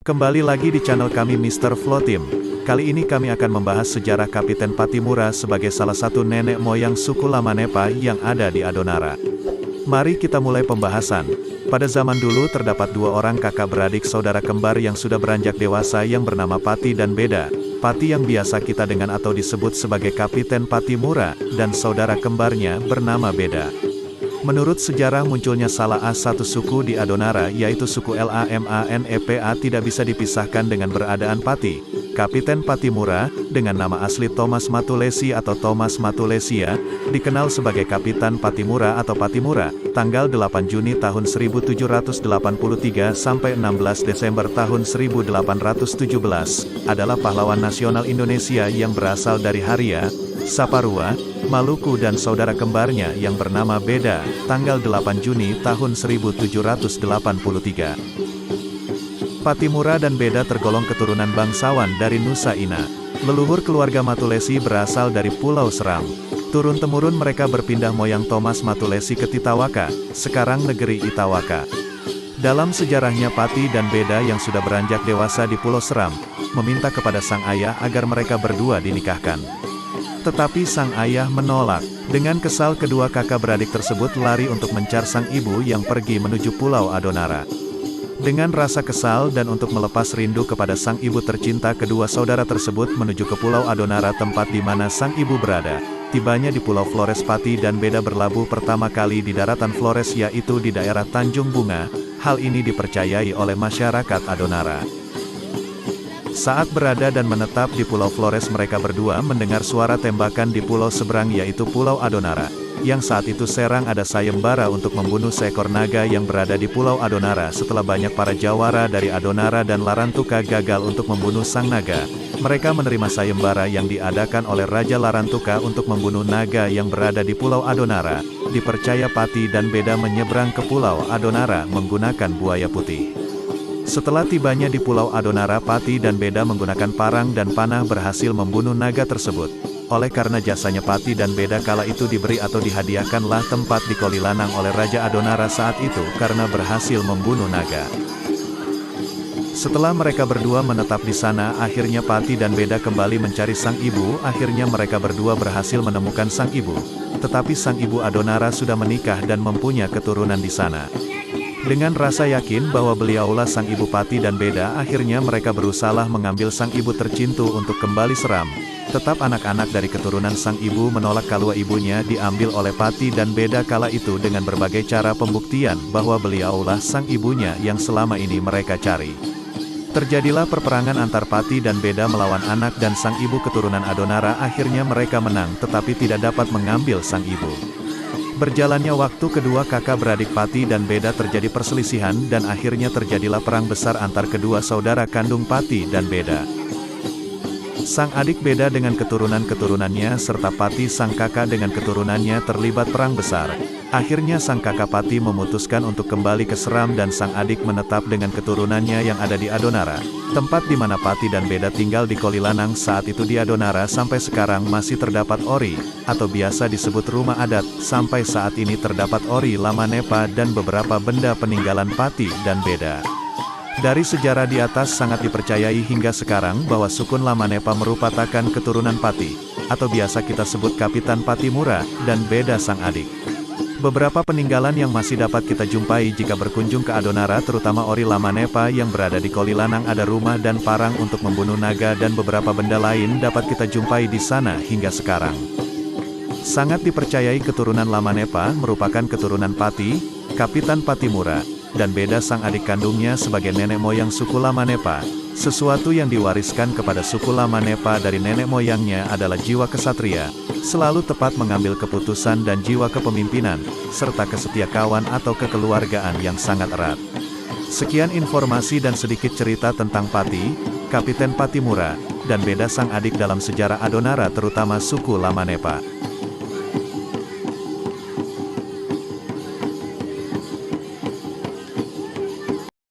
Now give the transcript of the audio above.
Kembali lagi di channel kami Mr. Flotim. Kali ini kami akan membahas sejarah Kapiten Pattimura sebagai salah satu nenek moyang suku Lamanepa yang ada di Adonara. Mari kita mulai pembahasan. Pada zaman dulu terdapat dua orang kakak beradik saudara kembar yang sudah beranjak dewasa yang bernama Pati dan Beda. Pati yang biasa kita dengar atau disebut sebagai Kapiten Pattimura, dan saudara kembarnya bernama Beda. Menurut sejarah munculnya salah satu suku di Adonara yaitu suku Lamanepa tidak bisa dipisahkan dengan beradaan Pati. Kapiten Pattimura, dengan nama asli Thomas Matulesi atau Thomas Matulesia, dikenal sebagai Kapitan Pattimura atau Pattimura, tanggal 8 Juni tahun 1783 sampai 16 Desember tahun 1817, adalah pahlawan nasional Indonesia yang berasal dari Haria, Saparua, Maluku dan saudara kembarnya yang bernama Beda, tanggal 8 Juni tahun 1783. Pattimura dan Beda tergolong keturunan bangsawan dari Nusa Ina. Leluhur keluarga Matulesi berasal dari Pulau Seram. Turun-temurun mereka berpindah moyang Thomas Matulesi ke Titawaka, sekarang negeri Itawaka. Dalam sejarahnya Pati dan Beda yang sudah beranjak dewasa di Pulau Seram, meminta kepada sang ayah agar mereka berdua dinikahkan. Tetapi sang ayah menolak. Dengan kesal kedua kakak beradik tersebut lari untuk mencar sang ibu yang pergi menuju Pulau Adonara. Dengan rasa kesal dan untuk melepas rindu kepada sang ibu tercinta, kedua saudara tersebut menuju ke Pulau Adonara, tempat di mana sang ibu berada. Tibanya di Pulau Flores, Pati dan Beda berlabuh pertama kali di daratan Flores, yaitu di daerah Tanjung Bunga. Hal ini dipercayai oleh masyarakat Adonara. Saat berada dan menetap di Pulau Flores, mereka berdua mendengar suara tembakan di pulau seberang yaitu Pulau Adonara. Yang saat itu serang ada sayembara untuk membunuh seekor naga yang berada di Pulau Adonara. Setelah banyak para jawara dari Adonara dan Larantuka gagal untuk membunuh sang naga, mereka menerima sayembara yang diadakan oleh Raja Larantuka untuk membunuh naga yang berada di Pulau Adonara. Dipercaya Pati dan Beda menyeberang ke Pulau Adonara menggunakan buaya putih. Setelah tibanya di Pulau Adonara, Pati dan Beda menggunakan parang dan panah berhasil membunuh naga tersebut. Oleh karena jasanya Pati dan Beda kala itu diberi atau dihadiahkanlah tempat di Kolilanang oleh Raja Adonara saat itu karena berhasil membunuh naga. Setelah mereka berdua menetap di sana, akhirnya Pati dan Beda kembali mencari sang ibu. Akhirnya mereka berdua berhasil menemukan sang ibu. Tetapi sang ibu Adonara sudah menikah dan mempunyai keturunan di sana. Dengan rasa yakin bahwa beliaulah sang ibu Pati dan Beda, akhirnya mereka berusaha mengambil sang ibu tercintu untuk kembali Seram. Tetap anak-anak dari keturunan sang ibu menolak kalau ibunya diambil oleh Pati dan Beda kala itu dengan berbagai cara pembuktian bahwa beliaulah sang ibunya yang selama ini mereka cari. Terjadilah perperangan antar Pati dan Beda melawan anak dan sang ibu keturunan Adonara. Akhirnya mereka menang tetapi tidak dapat mengambil sang ibu. Berjalannya waktu, kedua kakak beradik Pati dan Beda terjadi perselisihan dan akhirnya terjadilah perang besar antar kedua saudara kandung Pati dan Beda. Sang adik Beda dengan keturunan-keturunannya serta Pati sang kakak dengan keturunannya terlibat perang besar. Akhirnya sang kakak Pati memutuskan untuk kembali ke Seram dan sang adik menetap dengan keturunannya yang ada di Adonara. Tempat di mana Pati dan Beda tinggal di Kolilanang saat itu di Adonara sampai sekarang masih terdapat ori, atau biasa disebut rumah adat. Sampai saat ini terdapat ori Lamanepa dan beberapa benda peninggalan Pati dan Beda. Dari sejarah di atas sangat dipercayai hingga sekarang bahwa sukun Lamanepa merupakan keturunan Pati, atau biasa kita sebut Kapitan Pattimura, dan Beda sang adik. Beberapa peninggalan yang masih dapat kita jumpai jika berkunjung ke Adonara, terutama ori Lamanepa yang berada di Kolilanang, ada rumah dan parang untuk membunuh naga dan beberapa benda lain dapat kita jumpai di sana hingga sekarang. Sangat dipercayai keturunan Lamanepa merupakan keturunan Pati, Kapitan Pattimura, dan Beda sang adik kandungnya sebagai nenek moyang suku Lamanepa. Sesuatu yang diwariskan kepada suku Lamanepa dari nenek moyangnya adalah jiwa kesatria, selalu tepat mengambil keputusan dan jiwa kepemimpinan, serta kesetiakawan atau kekeluargaan yang sangat erat. Sekian informasi dan sedikit cerita tentang Pati, Kapiten Pattimura, dan Beda sang adik dalam sejarah Adonara terutama suku Lamanepa.